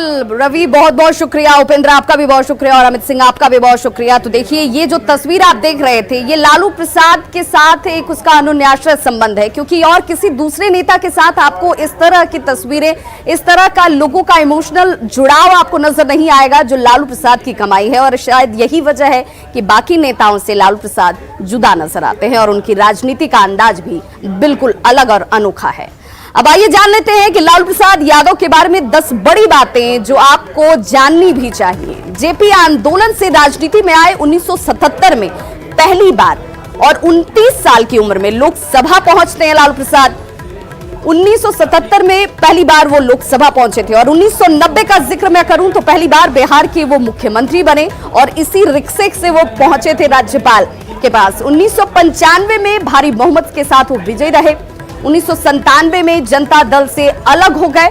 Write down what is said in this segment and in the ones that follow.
रवि, बहुत बहुत शुक्रिया। उपेंद्र, आपका भी बहुत शुक्रिया और अमित सिंह, आपका भी बहुत शुक्रिया। तो देखिए, ये जो तस्वीर आप देख रहे थे, ये लालू प्रसाद के साथ एक उसका अनुन्याश्रय संबंध है, क्योंकि और किसी दूसरे नेता के साथ आपको इस तरह की तस्वीरें, इस तरह का लोगों का इमोशनल जुड़ाव आपको नजर नहीं आएगा जो लालू प्रसाद की कमाई है। और शायद यही वजह है कि बाकी नेताओं से लालू प्रसाद जुदा नजर आते हैं और उनकी राजनीति का अंदाज भी बिल्कुल अलग और अनोखा है। अब आइए जान लेते हैं कि लालू प्रसाद यादव के बारे में 10 बड़ी बातें जो आपको जाननी भी चाहिए। जेपी आंदोलन से राजनीति में आए 1977 में पहली बार और 29 साल की उम्र में लोकसभा पहुंचते हैं लालू प्रसाद। 1977 में पहली बार वो लोकसभा पहुंचे थे और 1990 का जिक्र मैं करूं तो पहली बार बिहार के वो मुख्यमंत्री बने और इसी रिक्शे से वो पहुंचे थे राज्यपाल के पास। 1995 में भारी बहुमत के साथ वो विजयी रहे। 1997 में जनता दल से अलग हो गए।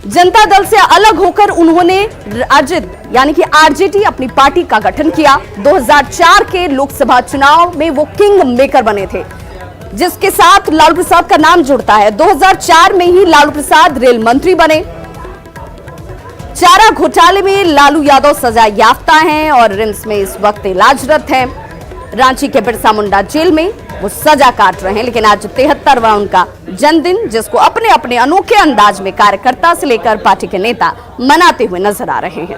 जनता दल से अलग होकर उन्होंने राजद यानी कि आरजेडी अपनी पार्टी का गठन किया। 2004 के लोकसभा चुनाव में वो किंग मेकर बने थे, जिसके साथ लालू प्रसाद का नाम जुड़ता है। 2004 में ही लालू प्रसाद रेल मंत्री बने। चारा घोटाले में लालू यादव सजा याफ्ता हैं और रिम्स में इस वक्त इलाजरत हैं। रांची के बिरसा मुंडा जेल में वो सजा काट रहे हैं, लेकिन आज 73वां उनका जन्मदिन, जिसको अपने अपने अनोखे अंदाज में कार्यकर्ता से लेकर पार्टी के नेता मनाते हुए नजर आ रहे हैं।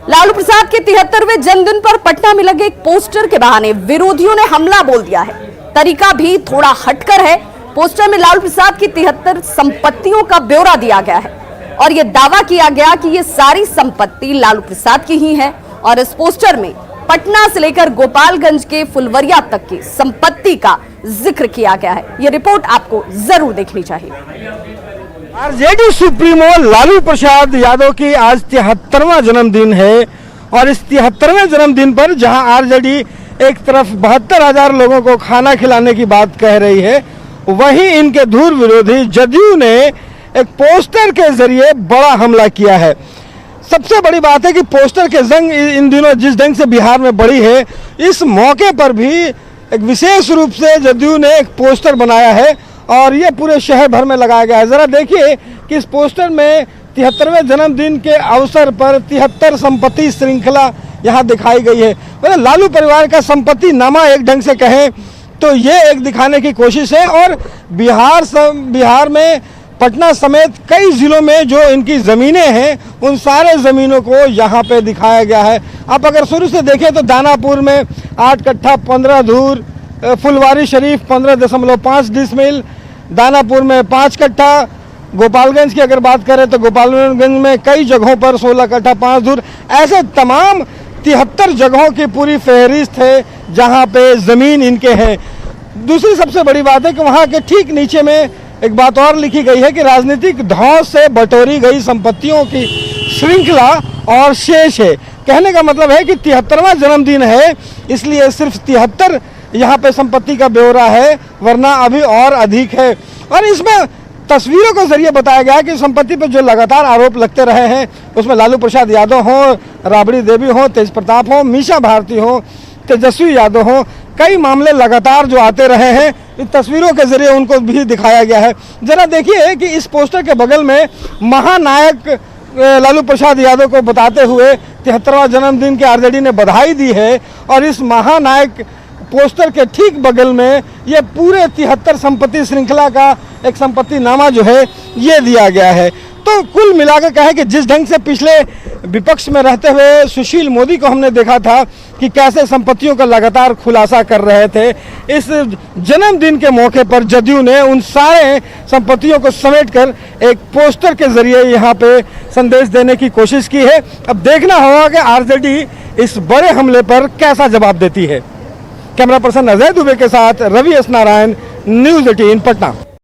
लालू प्रसाद के 73वें जन्मदिन पर पटना में लगे एक पोस्टर के बहाने विरोधियों ने हमला बोल दिया है। तरीका भी थोड़ा हटकर है। पोस्टर में लालू प्रसाद की 73 संपत्तियों का ब्यौरा दिया गया है और यह दावा किया गया कि ये सारी संपत्ति लालू प्रसाद की ही है। और इस पोस्टर में पटना से लेकर गोपालगंज के फुलवरिया तक की संपत्ति का जिक्र किया गया है। यह रिपोर्ट आपको जरूर देखनी चाहिए। आरजेडी सुप्रीमो लालू प्रसाद यादव की आज 73वां जन्मदिन है और इस 73वें जन्मदिन पर जहां आरजेडी एक तरफ 72,000 लोगों को खाना खिलाने की बात कह रही है, वहीं इनके धुर विरोधी जदयू ने एक पोस्टर के जरिए बड़ा हमला किया है। सबसे बड़ी बात है कि पोस्टर के जंग इन दिनों जिस ढंग से बिहार में बढ़ी है, इस मौके पर भी एक विशेष रूप से जदयू ने एक पोस्टर बनाया है और ये पूरे शहर भर में लगाया गया है। जरा देखिए कि इस पोस्टर में 73वें जन्मदिन के अवसर पर 73 संपत्ति श्रृंखला यहाँ दिखाई गई है। मतलब लालू परिवार का संपत्ति नामा एक ढंग से कहें तो ये एक दिखाने की कोशिश है। और बिहार में पटना समेत कई जिलों में जो इनकी ज़मीनें हैं, उन सारे ज़मीनों को यहाँ पे दिखाया गया है। आप अगर शुरू से देखें तो दानापुर में 8 कट्ठा 15 धूर, फुलवारी शरीफ 15.5 डिसमिल, दानापुर में 5 कट्ठा, गोपालगंज की अगर बात करें तो गोपालगंज में कई जगहों पर 16 कट्ठा 5 धूर, ऐसे तमाम 73 जगहों की पूरी फहरिस्त है जहाँ पे ज़मीन इनके हैं। दूसरी सबसे बड़ी बात है कि वहाँ के ठीक नीचे में एक बात और लिखी गई है कि राजनीतिक धौंस से बटोरी गई संपत्तियों की श्रृंखला और शेष है। कहने का मतलब है कि 73वां जन्मदिन है, इसलिए सिर्फ 73 यहाँ पे संपत्ति का ब्यौरा है, वरना अभी और अधिक है। और इसमें तस्वीरों के जरिए बताया गया कि संपत्ति पर जो लगातार आरोप लगते रहे हैं, उसमें लालू प्रसाद यादव हो, राबड़ी देवी हो, तेज प्रताप हो, मीसा भारती हो, तेजस्वी यादव हो, कई मामले लगातार जो आते रहे हैं, इन तस्वीरों के जरिए उनको भी दिखाया गया है। जरा देखिए कि इस पोस्टर के बगल में महानायक लालू प्रसाद यादव को बताते हुए 73वां जन्मदिन के आरजेडी ने बधाई दी है और इस महानायक पोस्टर के ठीक बगल में ये पूरे 73 संपत्ति श्रृंखला का एक संपत्ति नामा जो है ये दिया गया है। तो कुल मिलाकर कहें कि जिस ढंग से पिछले विपक्ष में रहते हुए सुशील मोदी को हमने देखा था कि कैसे संपत्तियों का लगातार खुलासा कर रहे थे, इस जन्मदिन के मौके पर जदयू ने उन सारे संपत्तियों को समेटकर एक पोस्टर के जरिए यहाँ पे संदेश देने की कोशिश की है। अब देखना होगा कि आरजेडी इस बड़े हमले पर कैसा जवाब देती है। कैमरा पर्सन अजय दुबे के साथ रवि एस नारायण, न्यूज़ 18 पटना।